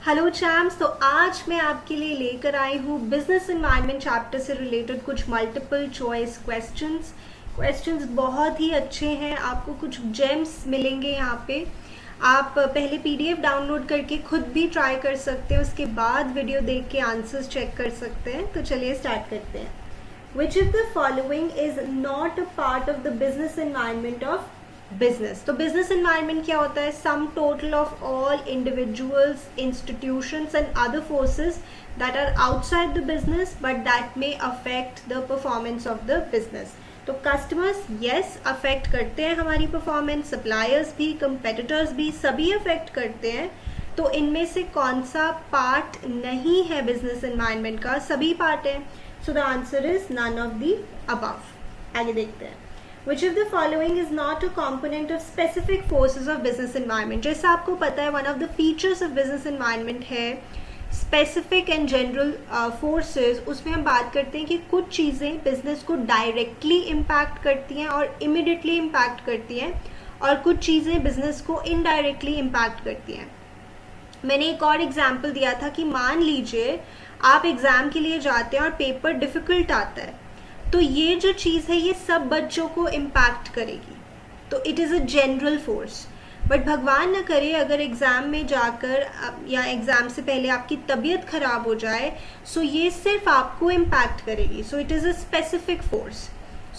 Hello चैम्स। तो आज मैं आपके लिए लेकर आई हूँ बिजनेस एनवायरनमेंट चैप्टर से रिलेटेड कुछ मल्टीपल चॉइस क्वेश्चंस बहुत ही अच्छे हैं। आपको कुछ जेम्स मिलेंगे यहाँ पे। आप पहले पीडीएफ डाउनलोड करके खुद भी ट्राई कर सकते हैं, उसके बाद वीडियो देख के आंसर्स चेक कर सकते हैं। तो चलिए स्टार्ट करते हैं। Which of the following is not a part of the business environment of business. तो बिजनेस एनवायरनमेंट क्या होता है? Sum total of all individuals, institutions and other forces that are outside the business but that may affect the performance of the business. तो customers yes affect करते हैं हमारी performance, suppliers भी, competitors भी, सभी अफेक्ट करते हैं। तो इनमें से कौन सा पार्ट नहीं है बिजनेस एनवायरनमेंट का? सभी पार्ट है। So the answer is none of the above. आगे देखते हैं। Which of the following is not a component of specific forces of business environment? जैसा आपको पता है one of the features of business environment है specific and general forces। उसमें हम बात करते हैं कि कुछ चीज़ें बिजनेस को डायरेक्टली इम्पैक्ट करती हैं और इमिडिएटली इम्पैक्ट करती हैं, और कुछ चीज़ें बिजनेस को इनडायरेक्टली इम्पैक्ट करती हैं। मैंने एक और एग्जाम्पल दिया था कि मान लीजिए आप एग्ज़ाम के लिए जाते हैं और पेपर डिफ़िकल्ट आता है, तो ये जो चीज़ है ये सब बच्चों को इम्पैक्ट करेगी। तो it is a general force. But भगवान न करे अगर एग्ज़ाम में जाकर या एग्ज़ाम से पहले आपकी तबीयत ख़राब हो जाए, सो ये सिर्फ आपको इम्पैक्ट करेगी। So it is a specific force.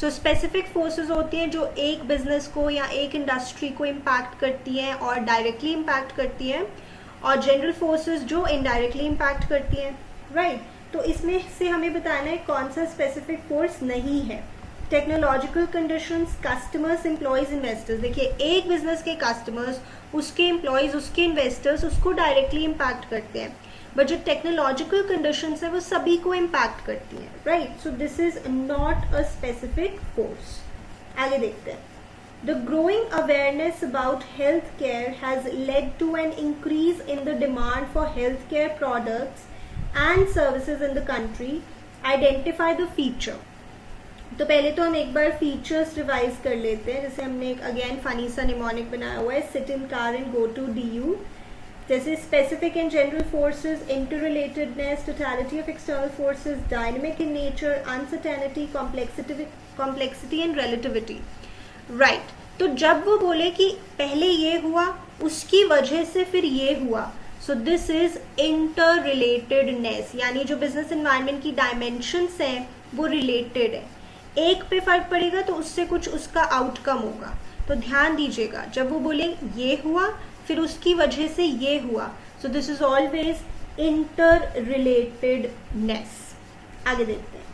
So specific forces होती हैं जो एक बिजनेस को या एक इंडस्ट्री को इम्पैक्ट करती हैं और डायरेक्टली इम्पैक्ट करती हैं, और जनरल फोर्सेस जो इनडायरेक्टली इम्पैक्ट करती हैं, राइट। तो इसमें से हमें बताना है कौन सा स्पेसिफिक फोर्स नहीं है। Technological conditions, customers, employees, investors. देखिए एक बिजनेस के कस्टमर्स, उसके एम्प्लॉयज, उसके इन्वेस्टर्स उसको डायरेक्टली इम्पैक्ट करते हैं, बट जो टेक्नोलॉजिकल कंडीशंस है वो सभी को इम्पैक्ट करती हैं, right. So this is not a specific force. आगे देखते हैं। The growing awareness about healthcare has led to an increase in the demand for healthcare products and services in the country. Identify the feature. तो पहले तो हम एक बार features revise कर लेते हैं। जैसे हमने एक अगेन फनी सा निमोनिक बनाया हुआ है, sit in car and go to DU। जैसे specific and general forces, interrelatedness, totality of external forces, dynamic in nature, uncertainty, complexity and relativity, right. तो जब वो बोले कि पहले ये हुआ उसकी वजह से फिर ये हुआ, सो दिस इज इंटर-रिलेटेडनेस। यानी जो बिजनेस एनवायरनमेंट की डायमेंशंस हैं वो रिलेटेड है। एक पे फर्क पड़ेगा तो उससे कुछ उसका आउटकम होगा। तो ध्यान दीजिएगा, जब वो बोले ये हुआ फिर उसकी वजह से ये हुआ, सो दिस इज ऑलवेज इंटर-रिलेटेडनेस। आगे देखते हैं।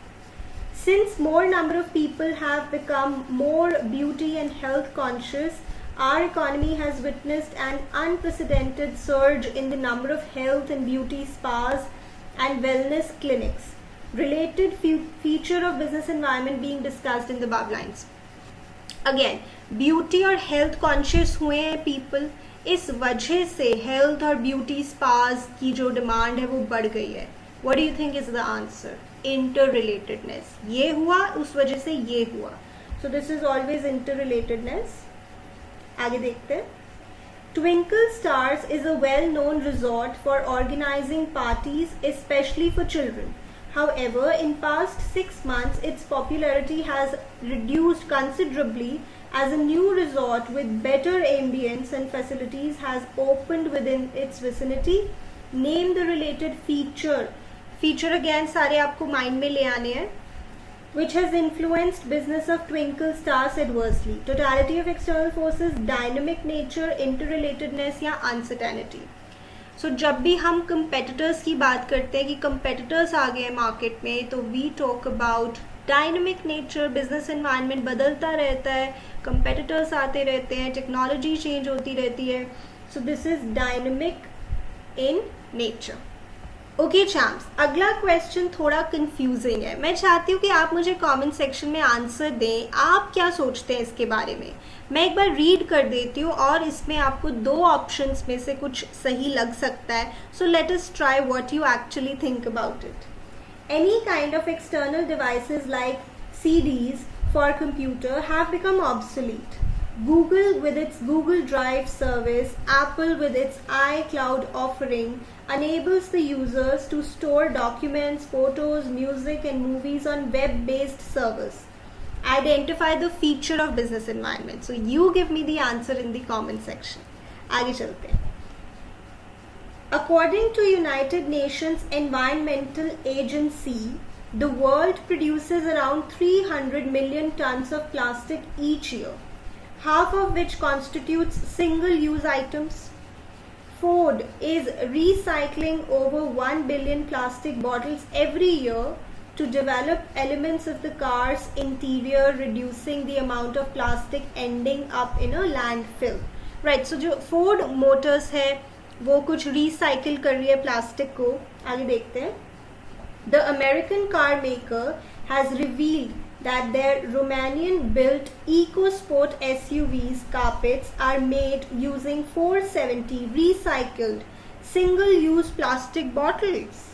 Since more number of people have become more beauty and health conscious, our economy has witnessed an unprecedented surge in the number of health and beauty spas and wellness clinics. Related feature of business environment being discussed in the above lines. Again, beauty और health conscious हुए हैं people, इस वजह से health और beauty spas की जो demand है वो बढ़ गई है। What do you think is the answer? Interrelatedness. ये हुआ उस वजह से ये हुआ, so this is always interrelatedness. आगे देखते हैं। Twinkle Stars is a well-known resort for organizing parties, especially for children. However, in past 6 months, its popularity has reduced considerably as a new resort with better ambience and facilities has opened within its vicinity. Name the related feature. Feature again सारे आपको mind में ले आने हैं। Which has influenced business of Twinkle Stars adversely? Totality of external forces, dynamic nature, interrelatedness या uncertainty. सो जब भी हम कंपेटिटर्स की बात करते हैं कि कंपेटिटर्स आ गए हैं मार्केट में, तो we talk about dynamic nature. Business environment बदलता रहता है, कंपेटिटर्स आते रहते हैं, टेक्नोलॉजी चेंज होती रहती है। So this is dynamic in nature. Okay champs, अगला क्वेश्चन थोड़ा कंफ्यूजिंग है। मैं चाहती हूँ कि आप मुझे कमेंट सेक्शन में आंसर दें, आप क्या सोचते हैं इसके बारे में। मैं एक बार रीड कर देती हूँ और इसमें आपको दो ऑप्शंस में से कुछ सही लग सकता है। So let us try what you actually think about it. Any kind of external devices like CDs for computer have become obsolete. Google with its Google Drive service, Apple with its iCloud offering enables the users to store documents, photos, music and movies on web-based servers. Identify the feature of business environment. So you give me the answer in the comment section. आगे चलते हैं. According to United Nations Environmental Agency, the world produces around 300 million tons of plastic each year, half of which constitutes single-use items. Ford is recycling over 1 billion plastic bottles every year to develop elements of the car's interior, reducing the amount of plastic ending up in a landfill. Right, so जो Ford Motors है वो कुछ recycle कर रही है plastic को. आगे देखते हैं. The American car maker has revealed that their Romanian-built EcoSport SUVs carpets are made using 470 recycled single-use plastic bottles.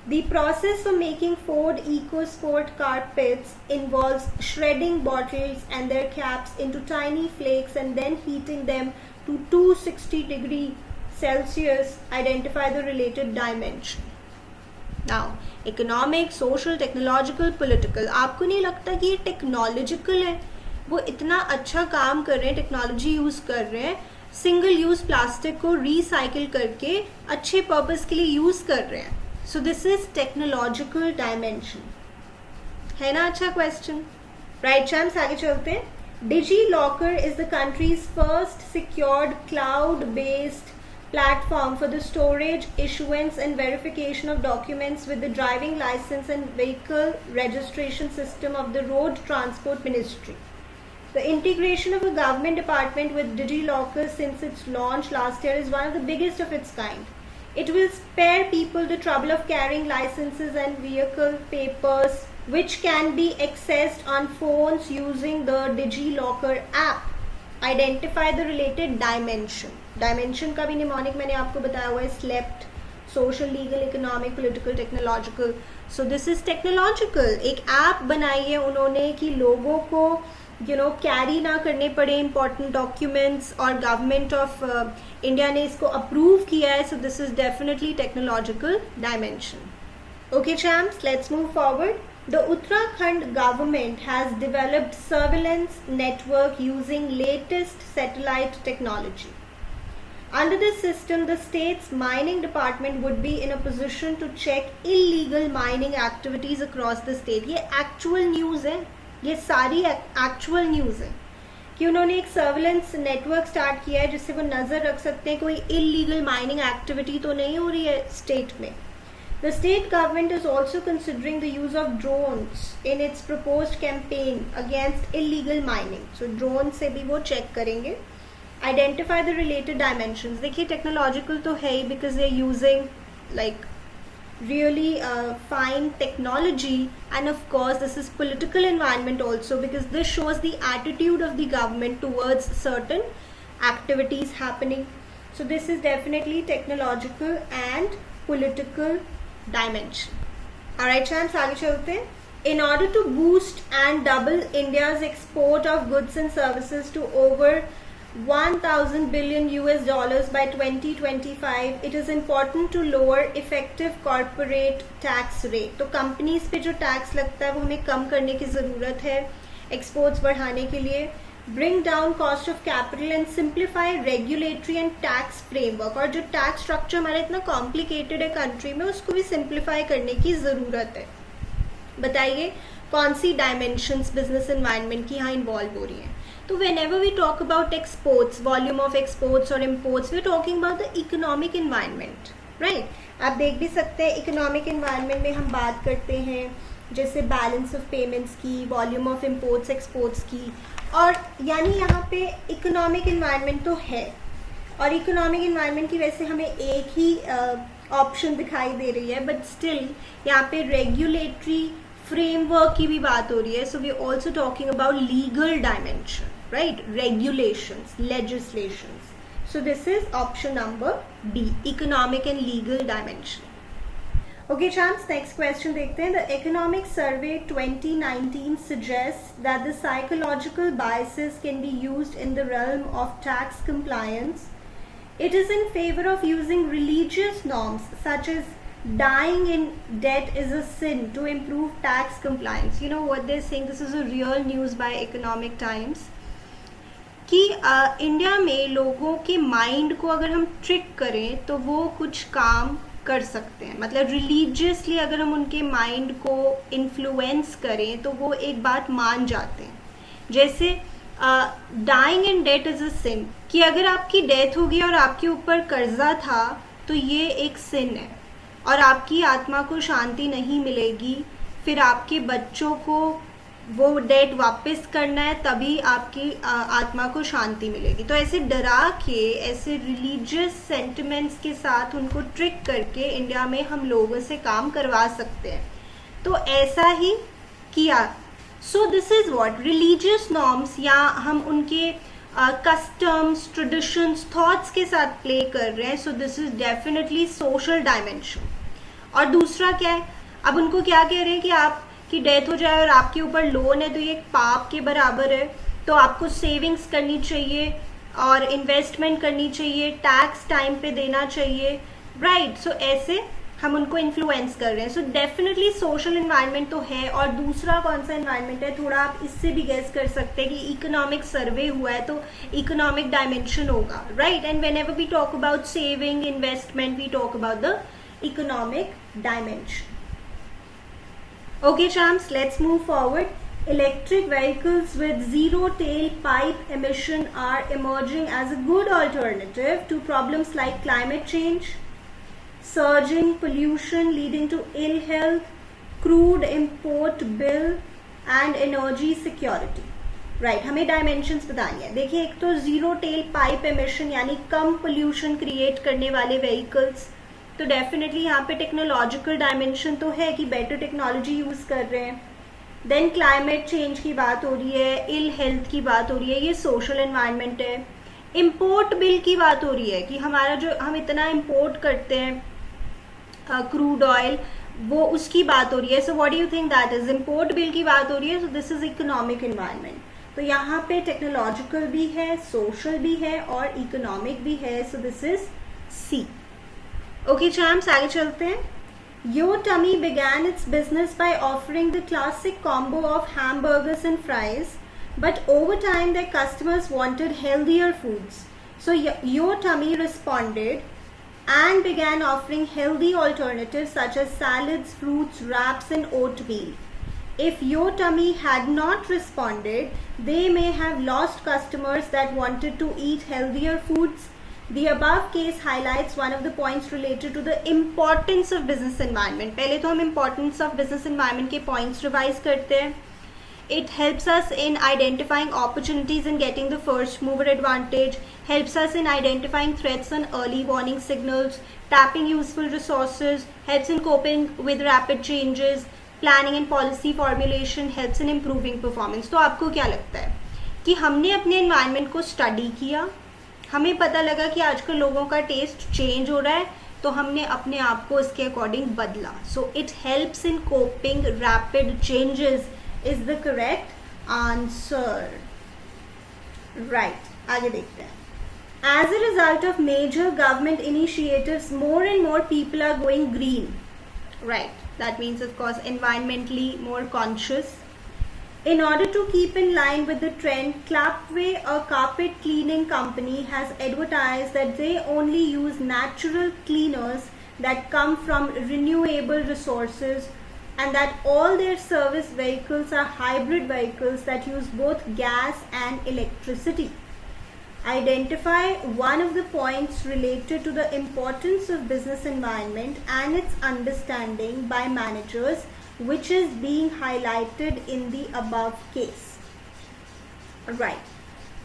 The process for making Ford EcoSport carpets involves shredding bottles and their caps into tiny flakes and then heating them to 260 degrees Celsius. Identify the related dimension. Now, economic, social, technological, political. आपको नहीं लगता कि ये technological है? वो इतना अच्छा काम कर रहे हैं, टेक्नोलॉजी यूज़ कर रहे हैं, सिंगल यूज़ प्लास्टिक को रिसाइकिल करके अच्छे पर्पस के लिए यूज़ कर रहे हैं. सो दिस इज टेक्नोलॉजिकल डायमेंशन. है ना अच्छा क्वेश्चन? राइट चैम्प्स, आगे चलते हैं. DigiLocker is the country's first secured cloud-based platform for the storage, issuance and verification of documents with the driving license and vehicle registration system of the Road Transport Ministry. The integration of a government department with DigiLocker since its launch last year is one of the biggest of its kind. It will spare people the trouble of carrying licenses and vehicle papers, which can be accessed on phones using the DigiLocker app. Identify the related dimension. Dimension का भी mnemonic मैंने आपको बताया हुआ है. Slept, social, legal, economic, political, technological. So this is technological. एक app बनाई है उन्होंने कि लोगों को कैरी ना करने पड़े important documents, और गवर्नमेंट ऑफ इंडिया ने इसको अप्रूव किया है. So this is definitely technological dimension. Okay champs, let's move forward. The Uttarakhand government has developed surveillance network using latest satellite technology. Under this system, the state's mining department would be in a position to check illegal mining activities across the state. ये actual news है, ये सारी actual news है कि उन्होंने एक surveillance network start किया है जिससे वो नज़र रख सकते हैं कोई इलीगल माइनिंग एक्टिविटी तो नहीं हो रही है स्टेट में. The state government is also considering the use of drones in its proposed campaign against illegal mining. So drone से भी वो check करेंगे. Identify the related dimensions. देखिए technological तो है ही because they are using like really fine technology, and of course this is political environment also because this shows the attitude of the government towards certain activities happening. So this is definitely technological and political dimension. Alright champs, आगे चलते हैं. In order to boost and double India's export of goods and services to over 1,000 billion US dollars by 2025, it is important to lower effective corporate tax rate. तो companies पे जो tax लगता है वो हमें कम करने की ज़रूरत है एक्सपोर्ट्स बढ़ाने के लिए. Bring down cost of capital and simplify regulatory and tax framework. और जो टैक्स स्ट्रक्चर हमारा इतना कॉम्प्लिकेटेड है कंट्री में उसको भी सिंप्लीफाई करने की ज़रूरत है. बताइए कौन सी डायमेंशंस बिजनेस एनवायरनमेंट की यहाँ इन्वॉल्व हो रही हैं. तो whenever we talk about exports, volume of exports और imports, we're talking about the economic environment, right? आप देख भी सकते हैं economic environment में हम बात करते हैं जैसे balance of payments की, volume of imports, exports की, और यानी यहाँ पे economic environment तो है और economic environment की वजह से हमें एक ही ऑप्शन दिखाई दे रही है, बट स्टिल यहाँ पे रेगुलेटरी फ्रेमवर्क की भी बात हो रही है. So we also talking about legal dimension, right? Regulations, legislations. So this is option number B, economic and legal dimension. Okay, champs, next question देखते हैं. The Economic Survey 2019 suggests that the psychological biases can be used in the realm of tax compliance. It is in favor of using religious norms such as dying in debt is a sin to improve tax compliance. You know what they're saying? This is a real news by Economic Times. कि India में लोगों के mind को अगर हम trick करें तो वो कुछ काम कर सकते हैं. मतलब रिलीजियसली अगर हम उनके माइंड को इन्फ्लुएंस करें तो वो एक बात मान जाते हैं. जैसे dying in debt is a sin, कि अगर आपकी डेथ होगी और आपके ऊपर कर्जा था तो ये एक सिन है और आपकी आत्मा को शांति नहीं मिलेगी. फिर आपके बच्चों को वो डेट वापस करना है, तभी आपकी आत्मा को शांति मिलेगी. तो ऐसे डरा के, ऐसे रिलीजियस सेंटिमेंट्स के साथ उनको ट्रिक करके इंडिया में हम लोगों से काम करवा सकते हैं. तो ऐसा ही किया. सो this is what religious norms, या हम उनके कस्टम्स, ट्रेडिशंस, थॉट्स के साथ प्ले कर रहे हैं. सो this is definitely social dimension. और दूसरा क्या है, अब उनको क्या कह रहे हैं कि आप की डेथ हो जाए और आपके ऊपर लोन है तो ये एक पाप के बराबर है. तो आपको सेविंग्स करनी चाहिए और इन्वेस्टमेंट करनी चाहिए, टैक्स टाइम पे देना चाहिए, राइट. सो ऐसे हम उनको इन्फ्लुएंस कर रहे हैं. सो डेफिनेटली सोशल इन्वायरमेंट तो है. और दूसरा कौन सा इन्वायरमेंट है, थोड़ा आप इससे भी गेस कर सकते हैं कि इकोनॉमिक सर्वे हुआ है तो इकोनॉमिक डायमेंशन होगा, right. And whenever we talk about saving, investment, we talk about the economic dimension. Okay, champs, let's move forward. Electric vehicles with zero tailpipe emission are emerging as a good alternative to problems like climate change, surging pollution leading to ill health, crude import bill and energy security. Right, हमें dimensions बतानी है. देखिए, एक तो zero tailpipe emission यानी कम pollution create करने वाले vehicles. तो डेफिनेटली यहाँ पे टेक्नोलॉजिकल डायमेंशन तो है कि बेटर टेक्नोलॉजी यूज़ कर रहे हैं. देन क्लाइमेट चेंज की बात हो रही है, इल हेल्थ की बात हो रही है, ये सोशल एनवायरनमेंट है. इम्पोर्ट बिल की बात हो रही है कि हमारा जो हम इतना इम्पोर्ट करते हैं क्रूड ऑयल, वो उसकी बात हो रही है. So what do you think that is? Import bill की बात हो रही है. So this is economic environment. तो यहाँ पे टेक्नोलॉजिकल भी है, सोशल भी है और इकोनॉमिक भी है. So this is C. Okay, champs, आगे चलते हैं. Yo Tummy began its business by offering the classic combo of hamburgers and fries, but over time their customers wanted healthier foods. So Yo Tummy responded and began offering healthy alternatives such as salads, fruits, wraps and oatmeal. If Yo Tummy had not responded, they may have lost customers that wanted to eat healthier foods. The above case highlights one of the points related to the importance of business environment. पहले तो हम importance of business environment के points revise करते हैं. It helps us in identifying opportunities and getting the first mover advantage, helps us in identifying threats and early warning signals, tapping useful resources, helps in coping with rapid changes, planning and policy formulation, helps in improving performance. तो आपको क्या लगता है कि हमने अपने environment को study किया, हमें पता लगा कि आजकल लोगों का टेस्ट चेंज हो रहा है, तो हमने अपने आप को इसके अकॉर्डिंग बदला. So it helps in coping rapid changes is the correct answer, right. आगे देखते हैं. As a result of major government initiatives, more and more people are going green, right. That means of course environmentally more conscious. In order to keep in line with the trend, Clapway, a carpet cleaning company, has advertised that they only use natural cleaners that come from renewable resources and that all their service vehicles are hybrid vehicles that use both gas and electricity. Identify one of the points related to the importance of business environment and its understanding by managers which is being highlighted in the above case. Right.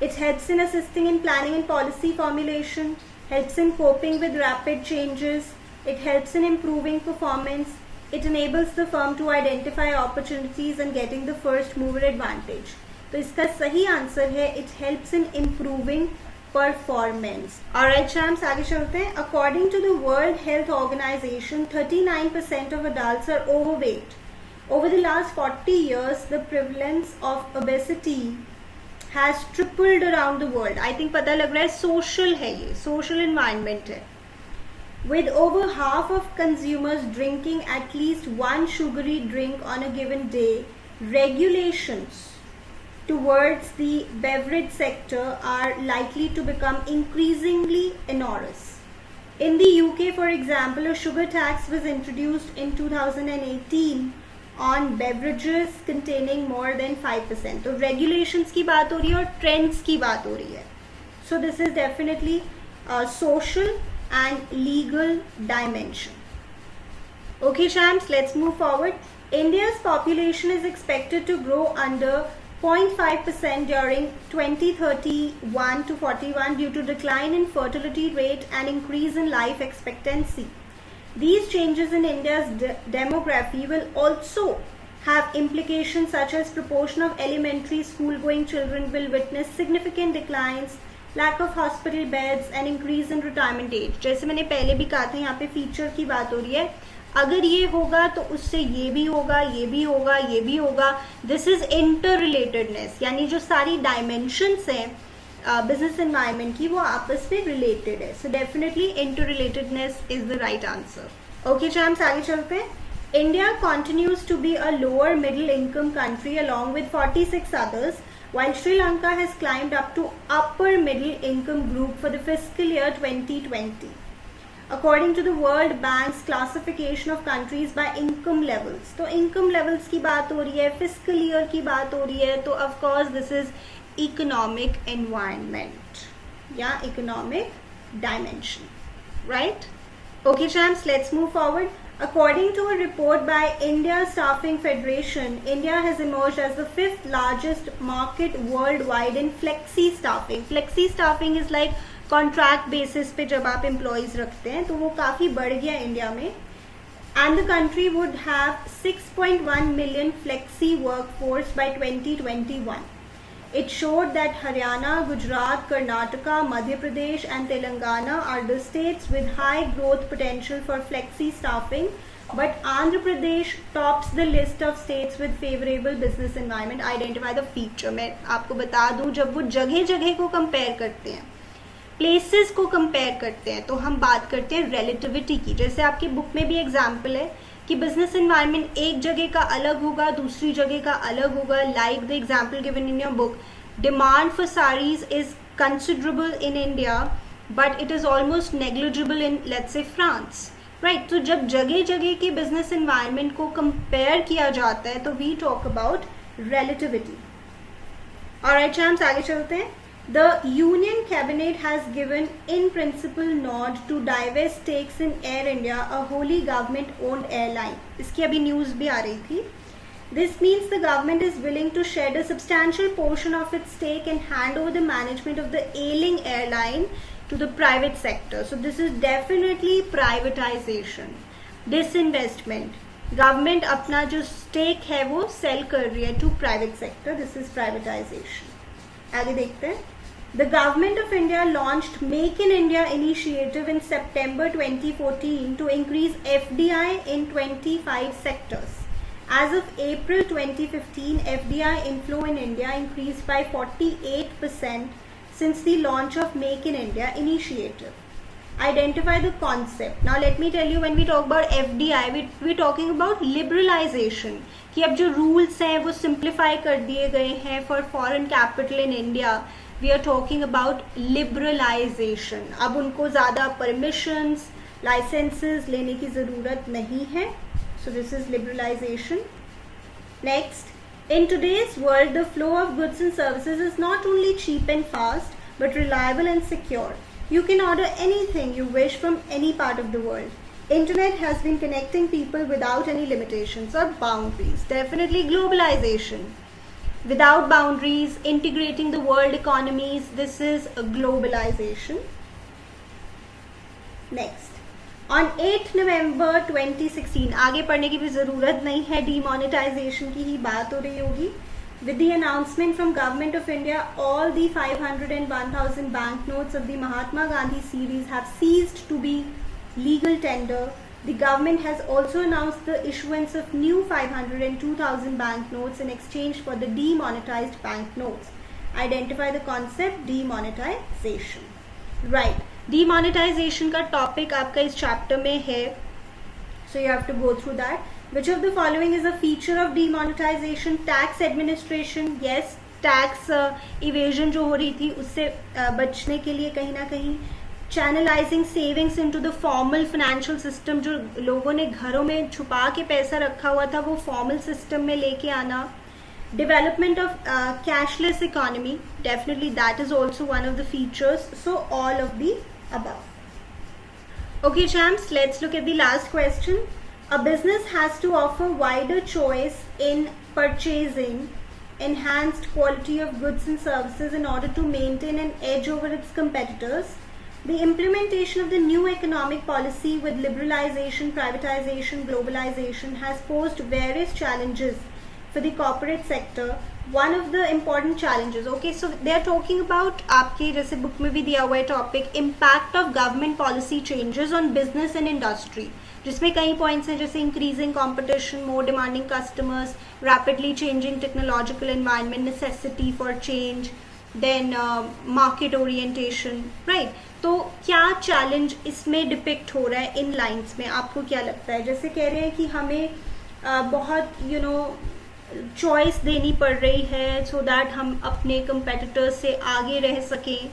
It helps in assisting in planning and policy formulation, helps in coping with rapid changes, it helps in improving performance, it enables the firm to identify opportunities and getting the first mover advantage. तो इसका सही answer है it helps in improving performance. Alright champs, आगे चलते हैं। According to the World Health Organization 39% of adults are overweight. Over the last 40 years, the prevalence of obesity has tripled around the world. I think पता लग रहा है social है, ये social environment है. With over half of consumers drinking at least one sugary drink on a given day, regulations towards the beverage sector are likely to become increasingly onerous. In the UK, for example, a sugar tax was introduced in 2018 on beverages containing more than 5%. तो regulations की बात हो रही है और trends की बात हो रही है. So this is definitely a social and legal dimension. Okay champs, let's move forward. India's population is expected to grow under 0.5% during 2031 to 41 due to decline in fertility rate and increase in life expectancy. These changes in India's demography will also have implications such as proportion of elementary school going children will witness significant declines, lack of hospital beds and increase in retirement age. जैसे मैंने पहले भी कहा था, यहाँ pay feature की बात हो रही है, अगर ये होगा तो उससे ये भी होगा, ये भी होगा, ये भी होगा. दिस इज इंटर रिलेटेडनेस, यानी जो सारी डायमेंशंस हैं बिजनेस एनवायरनमेंट की वो आपस में रिलेटेड है. So definitely inter relatedness is the right answer. Okay champs, आगे चलते हैं. India continues to be a lower middle income country along with 46 others, while Sri Lanka has climbed up to upper middle income group for the fiscal year 2020. According to the World Bank's classification of countries by income levels, तो income levels की बात हो रही है, fiscal year की बात हो रही है, तो of course this is economic environment या economic dimension, right? Okay champs, let's move forward. According to a report by India Staffing Federation, India has emerged as the 5th largest market worldwide in flexi staffing. Flexi staffing is like contract basis पे जब आप employees रखते हैं, तो वो काफ़ी बढ़ गया इंडिया में. And the country would have 6.1 million flexi workforce by 2021. It showed that Haryana, Gujarat, Karnataka, Madhya Pradesh and Telangana are the states with high growth potential for flexi staffing, but Andhra Pradesh tops the list of states with favorable business environment. Identify the feature. मैं आपको बता दूं, जब वो जगह जगह को compare करते हैं, प्लेसेस को कंपेयर करते हैं, तो हम बात करते हैं रिलेटिविटी की. जैसे आपकी बुक में भी एग्जाम्पल है कि बिजनेस एनवायरनमेंट एक जगह का अलग होगा, दूसरी जगह का अलग होगा. Like the example given in your book, demand for saris is considerable in India but it is almost negligible in let's say France, right? तो जब जगह जगह के बिजनेस एनवायरनमेंट को कंपेयर किया जाता है तो we talk about relativity. Alright champs, आगे चलते हैं. The Union Cabinet has given in principle nod to divest stakes in Air India, a wholly government-owned airline. इसकी अभी न्यूज़ भी आ रही थी. This means the government is willing to shed a substantial portion of its stake and hand over the management of the ailing airline to the private sector. So this is definitely privatization, disinvestment. Government अपना जो stake है वो sell कर रही है to private sector. This is privatization. आगे देखते हैं. The Government of India launched Make in India initiative in September 2014 to increase FDI in 25 sectors. As of April 2015, FDI inflow in India increased by 48% since the launch of Make in India initiative. Identify the concept. Now let me tell you, when we talk about FDI, we're talking about liberalization. कि अब जो rules हैं वो simplify कर दिए गए हैं for foreign capital in India. We are talking about liberalization. अब उनको ज़्यादा permissions, licenses लेने की ज़रूरत नहीं है. So this is liberalization. Next, in today's world, the flow of goods and services is not only cheap and fast, but reliable and secure. You can order anything you wish from any part of the world. Internet has been connecting people without any limitations or boundaries. Definitely globalization. Without boundaries, integrating the world economies, this is a globalization. Next, on 8 November 2016, आगे पढ़ने की भी ज़रूरत नहीं है, demonetization की ही बात हो रही होगी. With the announcement from Government of India, all the 500 and 1000 banknotes of the Mahatma Gandhi series have ceased to be legal tender. The government has also announced the issuance of new 500 and 2000 banknotes in exchange for the demonetized banknotes. Identify the concept demonetization. Right, demonetization का topic आपका इस chapter में है, so you have to go through that. Which of the following is a feature of demonetization? Tax administration. Yes, tax evasion जो हो रही थी उससे बचने के लिए कहीं ना कहीं. Channelizing savings into the formal financial system, जो लोगों ने घरों में छुपा के पैसा रखा हुआ था वो formal system में लेके आना. Development of cashless economy, definitely that is also one of the features. So all of the above. Okay champs, let's look at the last question. A business has to offer wider choice in purchasing enhanced quality of goods and services in order to maintain an edge over its competitors. The implementation of the new economic policy with liberalization, privatization, globalization has posed various challenges for the corporate sector. One of the important challenges, okay, so they are talking about आपके जैसे book में भी दिया हुआ है topic impact of government policy changes on business and industry, जिसमें कई points हैं जैसे increasing competition, more demanding customers, rapidly changing technological environment, necessity for change, then market orientation. Right, तो क्या चैलेंज इसमें डिपिक्ट हो रहा है इन लाइंस में, आपको क्या लगता है? जैसे कह रहे हैं कि हमें बहुत चॉइस देनी पड़ रही है सो दैट हम अपने कंपेटिटर्स से आगे रह सकें.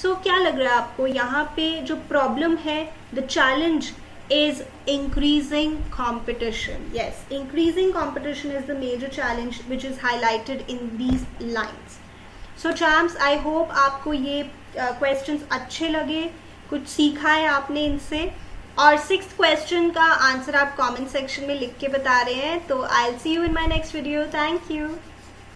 सो क्या लग रहा है आपको यहाँ पे जो प्रॉब्लम है, the challenge is increasing competition. Yes, increasing competition is the major challenge which is highlighted in these lines. So champs, I hope आपको ये questions अच्छे लगे, कुछ सीखा है आपने इनसे. और 6th question का आंसर आप comment section में लिख के बता रहे हैं. तो I'll see you in my next video. Thank you.